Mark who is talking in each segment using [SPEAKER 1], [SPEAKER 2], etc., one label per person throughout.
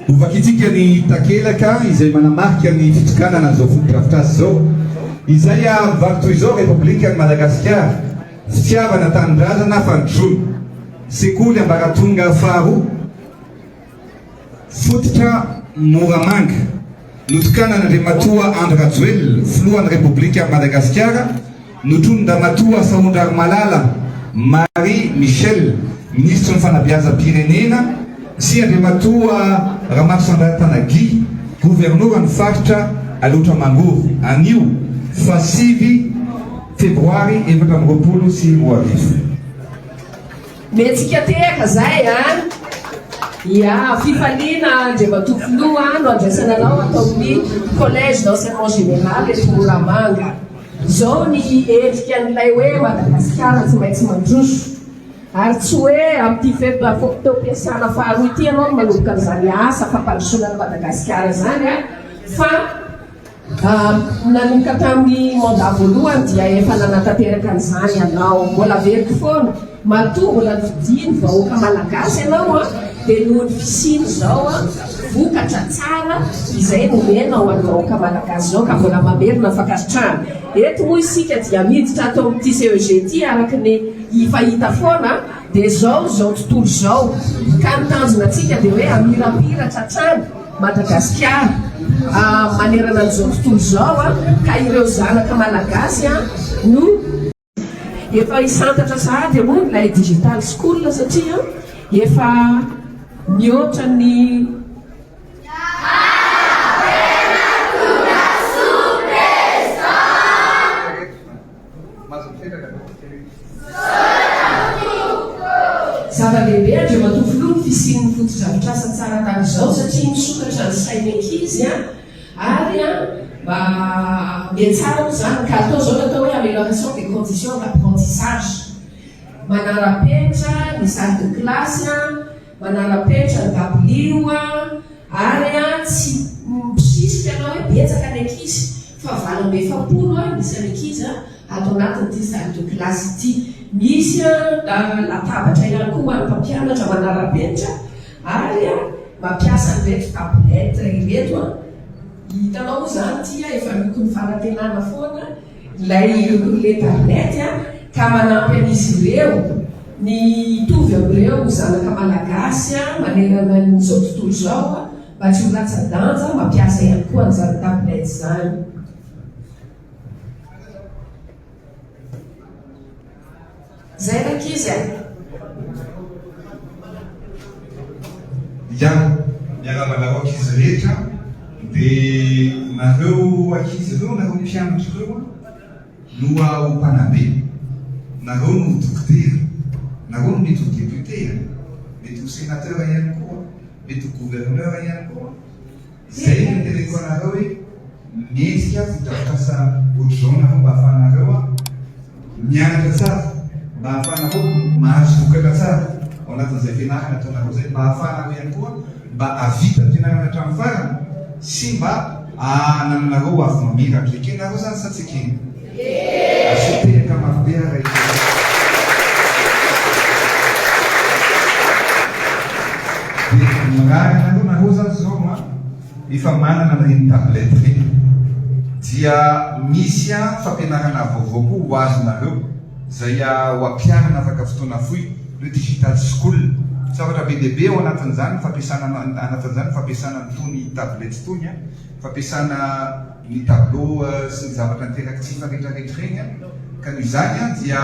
[SPEAKER 1] Uvakitika ny takelaka izay manamarika ny fitokanana zao fotodrafitrasa zao. Izay varotoy izao Republika ny Madagasikara, fitiavana tanindrazana fandrosoana. Sekoly Ambaratonga faharoa, fototra Moramanga, notokanan'Andriamatoa Andry Rajoelina, filohan'ny Republika Madagasikara, notondramatoa Saondrary Malala Marie Michel, ministro ny fanabeazam-pirenena, sy Andriamatoa Ramasandra Tanagy, gouvernoran'ny faritra Alotra Mangoro, anio fa 5 febroary 2024.
[SPEAKER 2] Metsika tehaka zay ya fifaliana Andriamatoa filoha no andraisana anao atao amin'ny collège d'enseignement général eto Moramanga. Zao ny endrika an'ilay hoe Madagasikara tsy maintsy mandroso. Ary tsy hoe amin'ny fotoam-piasana faharoa ity ianao no manomboka an'izany asa fampandrosoana Madagasikara zany fa nanomboka tamin'ny mandat voalohany dia efa nanatanteraka an'izany ianao, mbola veriko foana matoa mbola nifidiny vahoaka malagasy ianao dia noho ny fisiny zao vokatra tsara izay nomena ho an'ny vahoaka malagasy zao ka mbola mamerina fankasitrahana. Eto moa isika dia miditra atao amin'ity CEG ty araky ny fahita foana dia zao tontolo zao ka ny tanjonantsika dia hoe amirapiratra hatrany Madagasikara manerana an'izao tontolo zao ka ireo zanaka malagasy no efa isantatra sahady moa ilay digital school satria efa mihoatra ny zava-lehibe Andriamatoa filoha ny fisian'ny fotodrafitrasa tsara tahak'izao satria misokatra ny sainy ankizy ary mba miatsara moa zany ka atao zao atao hoe amélioration des conditions d'apprentissage, manara-penitra ny salle de classe, manara-penitra ny dabilio ary tsy misisika anao hoe betsaka ny ankizy fa 20 misy ny ankizy atao anatin'ity salle de classe ity. Misy latabatra ihany koa hoan'ny mpampianatra manara-penitra ary mampiasa ireto tablette ireto hitanao zany ty efa lokon'ny fanantenana foana ilay lokon'le tablette ka manampy an'izy ireo ny tovy amin'ireo zanaka malagasy manerana n'izao tontolo zao mba tsy ho latsa-danja mampiasa ihany koa an'izany tablette zany. Zay rankizy
[SPEAKER 1] miaravalao ankizy rehetra dia nareo ankizy ireo nareo mpianatra ireo no ho mpanabe, nareo no dokotera, nareo no mety ho député, mety ho sénateur ihany koa, mety ho gouverneur ihany koa. Zay no teneniko anareo hoe mihetsika fotodrafitrasa ohatr'izao nareo mba ahafahanareo mianatra tsara, mba ahafahanareo mahazo vokatra tsara ao anatin'izay fianarana ataonareo zay, mba ahafahanareo ihany koa mba avita fianarana hatramin'ny farany sy mba ananareo avy mamiratra. Ekenareo zany sa tsy ekeny? Asotehaka marobe ara dia magnarana nareo zany zao efa manana amin'ireny tablette reny dia misy fampianarana vaovao koa ho azonareo zay ho ampiarana afaka fotoana fohy le digital school. Zavatra be dia be ao anatin'izany fampiasana n'itony tablette itony, fampiasana ny tableau sy ny zavatra interactif rehetrarehetra reny ka noho izany dia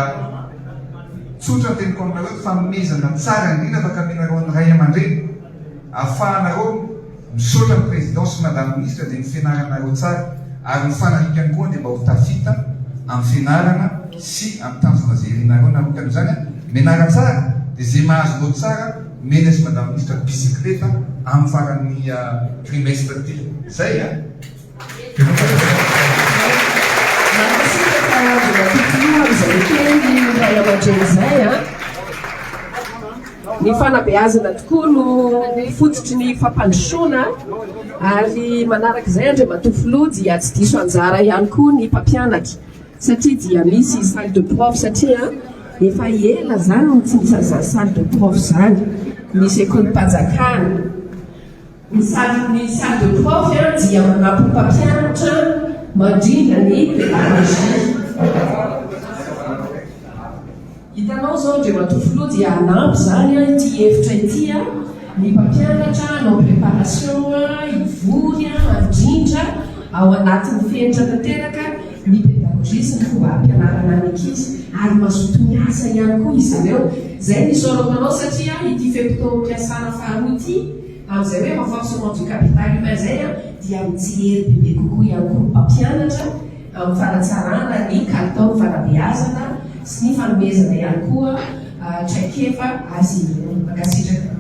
[SPEAKER 1] tsotra ny teniko aminareo fanomezana tsara indrindra afaka amenareo ny ray aman-dreny ahafahanareo misaotra ny président sy madame ministre dia ny fianaranareo tsara ary ny fanarikany koa dia mba ho tafita amin'ny fianarana sy amin'ny tanjona zay irinareo narokany izany menara tsara dia zay mahazonao tsara mena sy madame ministre bicyclette amin'ny faran'ny trimestre ty zay
[SPEAKER 2] atren'izay a ny fanabeazana tokoa no fototry ny fampandrosoana ary manarak'izay andre matofilo dia tsy diso anjara ihany koa ny mpampianatra satria dia misy salle de prof satria efa ela zany no tsy misy an'izany salle de prof zany misy école-mpanjakana ny salle de prof dia manampy mpampianatra mandrindra ny pédagogie. Hitanao zao ndre matofilo dia anampy zany ity hevitra ity ny mpampianatra nao préparation ivory andrindra ao anatin'ny fenitra tanteraka ny pédagogie sy ny fomba ampianarana ny ankizy ary mazoto miasa ihany koa izy ireo. Zay ny sorotanao satria ity feptom-piasana faharoa ity amin'izay hoe renforcement du capital humain zay dia mijery bebe kokoa ihany koa mpampianatra amin'ny fanatsarana ny kalitao fanabeazana sy ny fanomezana ihany koa traikefa azy makasitraka.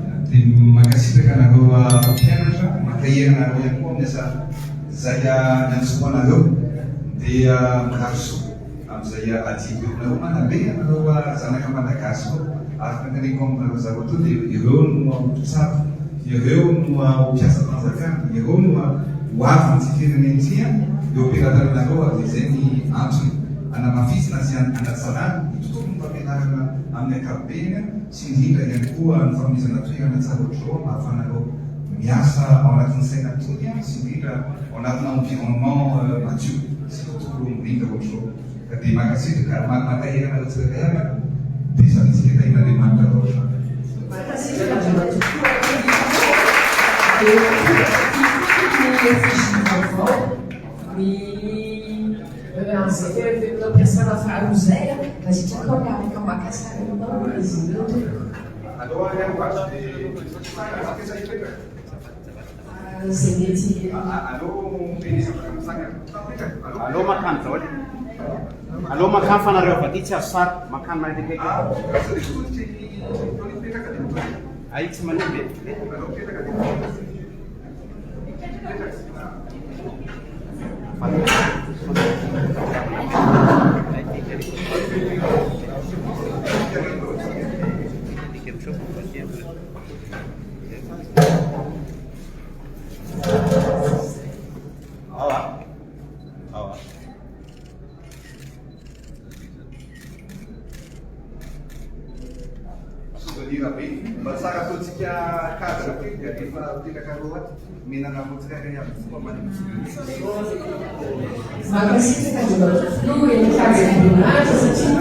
[SPEAKER 1] Makasitraka anareo mpampianatra makahirana anareo ihany koa amin'ny asa zay niantsoko anareo dia miraroso amin'izay adiakonareo manabe anareo zanaka malagasy koa ary fankaneko aminareo zareo to dia ireo no ampitsako ireo no mpiasa mpanjakana ireo no hoavy ny tsy firenentsy eo ampiaratanareo ary zay ny antony anamafisina sy anatsarana itotono ny fampianarana amin'ny ankapobeny sy indrindra ihany koa ny famizana toerana tsara ohatr'izao mahafanareo miasa ao anatin'ny saina tony sy indrindra ao anatina environnement madio sy tontolo mirindra ohatr'izao ka dia makasitraka matahirana tsiraiana dia sady tsy ketahina Andriamanitra
[SPEAKER 2] zay feptom-piasana faharoa zay nasitraka ao afaka makasary aminao izy ireo zay mety
[SPEAKER 3] allo makany daholo allo makany fanareo avy aty tsy azo sary makany mahetekeky ay tsy manimbe
[SPEAKER 1] Matsara ataontsika cadre ty dia rehefa teraka roa mihinana motsiraka aby fomba
[SPEAKER 2] makasitraka dia matofilo enikajanonatra satria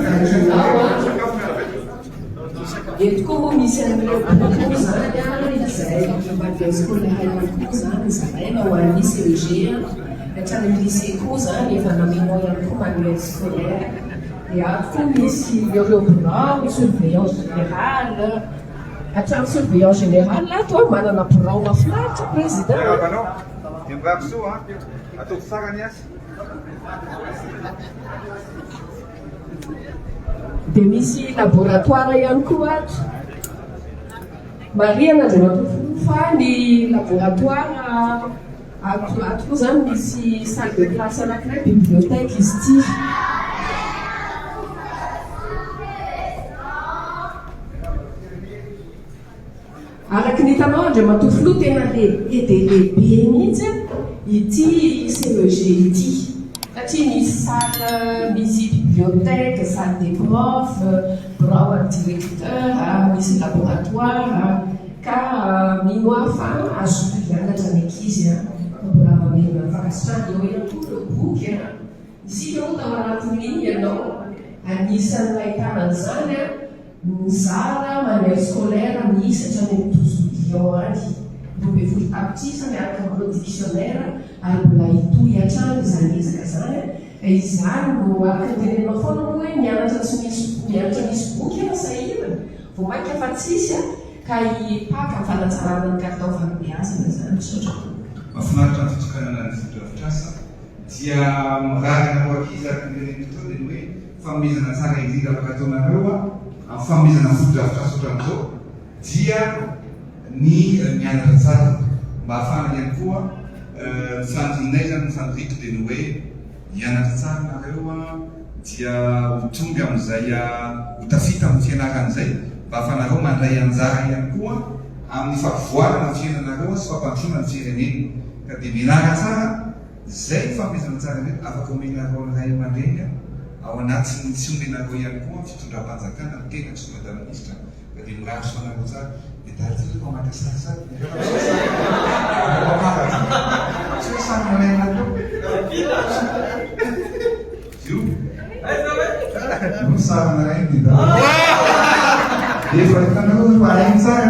[SPEAKER 2] eto koa moa misy an'ireo kokoa zany izay mandeha scolaire ihany koa zany zaraina ho an'ny CEG hatrany amin'ny lycée koa zany efa naminao ihany koa manuel scolaire dia ato koa misy ireo birao surveillant général hatrany surveillant général ato manana birao mafinaritra président
[SPEAKER 1] Embarso, ataoko tsara ny asa.
[SPEAKER 2] Dia misy laboratoire ihany koa ato. Marihana dia matofilo fa ny laboratoire ato koa zany misy salle de classe anankiray bibliothèque izy ity. Araky ny hitanao andre matofilo tena lehibe dia lehibe mihitsy ity CEG ity. Satria misy salle, misy bibliothèque, salle des profs, birao an'ny directeur, misy laboratoire ka mino aho fa azo hianatra ny ankizy mbola mamelona fakasitrahana eo ihany koa ireo boky. Isika moa tao anatin'ny ianao anisan'ny ahitana an'izany mizara manuel scolaire misy hatrany amin'ny 12 millions any. Robe folo tapitrisa miaraka amin'ireo dictionnaire ary mbola hitohy hatrany izany ezaka zany. Izany no araka ny tenenao foana moa hoe mianatra misy boky ana sahirana vao mainka fa tsisy ka hipaka ny fanatsarana ny kalitao fanabeazana zany misaotra.
[SPEAKER 1] Mahafinaritra ny fitokanana ny foto-drafitrasa dia mirarana ho ankizy araka ny tenenitao dia hoe fanomezana tsara indrindra afaka ataonareo amin'ny fanomezana foto-drafitrasa ohatran'izao dia ny mianatra tsara mba ahafahana ihany koa fandrinay zany ny fandrito dia ny hoe hianatra tsara nareo dia tonga amin'izay hotafita amin'ny fianarana izay mba afanareo mandray anjara ihany koa amin'ny fampivoriana fiainanareo sy fampandroana ny firenena ka dia miaraka tsara izay fampezana tsara hoe afaka omenareo ny ray aman-dreny ao anatin'ny tsy omenareo ihany koa amin'ny fitondram-panjakana ny tena tsy madaminisitra ka dia mirahatra fanareo tsara dia darytsika maka sarisary tsy samy manenareo io sarana ray ny da efa hitanareo fa hainy tsara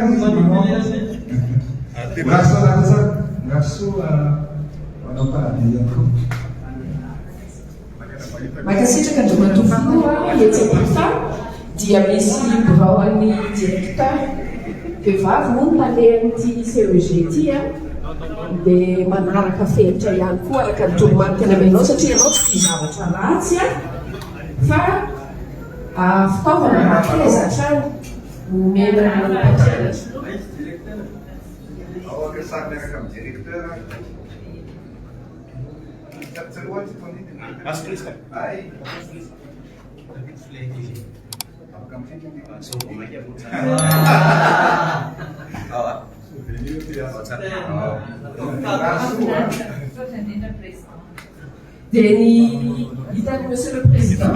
[SPEAKER 1] rasoanareo tsara rasoa manao parady ihany koa
[SPEAKER 2] makasitraka andriamatofoa etsapita dia misy braoan'ny directeur vehivavy moa no nalehan'ity CEG ty dia manaraka fehitra ihany koa araka ny toromarika amenao satria ianao tsy zavatra ratsy fa fitaovana mampihezatra mena mpampianatra
[SPEAKER 1] ao ampiasary miaraka amin'ny directeur
[SPEAKER 3] Asprista.
[SPEAKER 1] ay
[SPEAKER 2] dia ny hitan'ny monsieur le président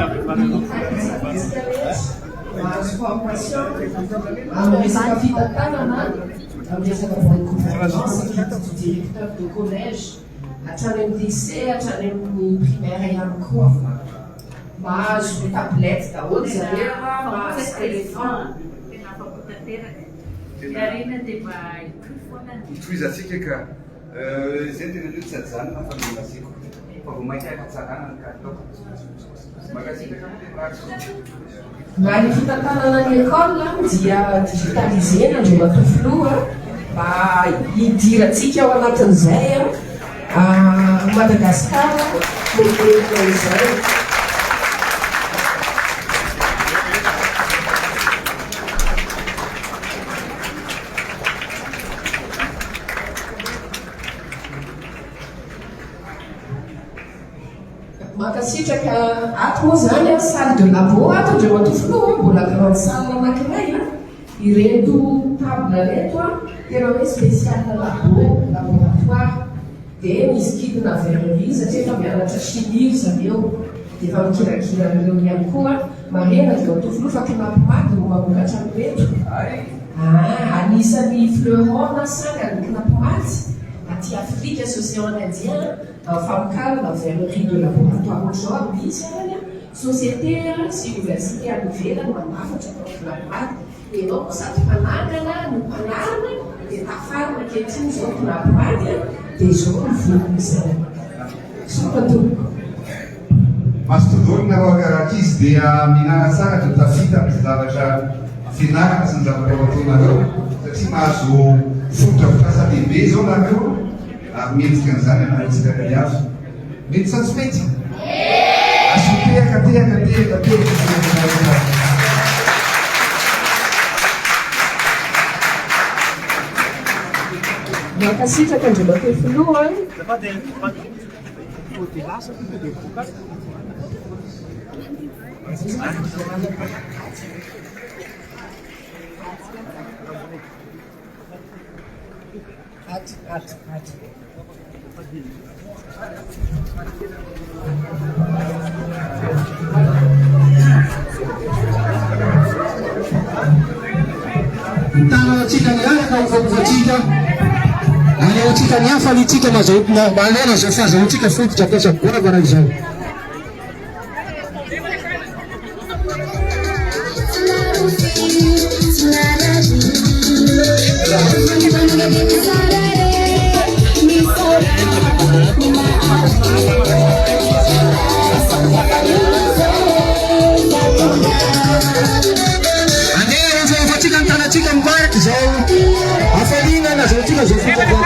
[SPEAKER 2] mahazo formation amin'ny resaka fitantanana amin'ny resaka gouvernance directeur de collège hatrany amin'ny lycée hatrany amin'ny primaire ihany koa mahazo tablette daholo zareo mahazo téléphone
[SPEAKER 1] toizatsika ka zay tena hoe tsy ajanona fa milasiko fa vo mainka tsarana ny kataoko makasitaka
[SPEAKER 2] mba ny fitantanana ny école dia digitalisena andriamatofiloha mba hidirantsika ao anatin'izay Madagasikara lehibe izay makasitraka ato moa zany salle de labo ato andriamatofiloha mbola grande salle anankiray ireto table reto tena hoe spécial laboratoire dia misy kidina verrerie satria efa mianatra chimie zareo dia efa mikirakira reo ihany koa marena andriamatofiloha fa kinapomaty no mamoratra mireto anisan'ny fleuron na sangany kinapomaty aty Afrique Association Indien famokarana verrerie de laboratoire ohatr'izao misy any société sy université any ivelany manafatra kinapomaty dia ianao sady mpanangana no mpanarina dia tafarina ankehitriny zao kinapomaty dia zao ny volony izay sopatoroko
[SPEAKER 1] masotodorina ao akaraka izy dia minana tsara dia tafita amin'ny zavatra fianarana sy ny zavatra ao ataonareo satria mahazo fototra fitasa lehibe zao nareo ary mendrika an'izany anatsika ihazo mety sa tsy mety asotehaka
[SPEAKER 2] makasitraka andriamatofiloha
[SPEAKER 4] tananatsika miaraka mifamovatsika aleotsika ny hafa nitsika malona zao fahazahotsika fototra ampiasa-borava raha izao andeha fatsika ny tanatsika mibaraky zao afalinana zao tsika zao fototra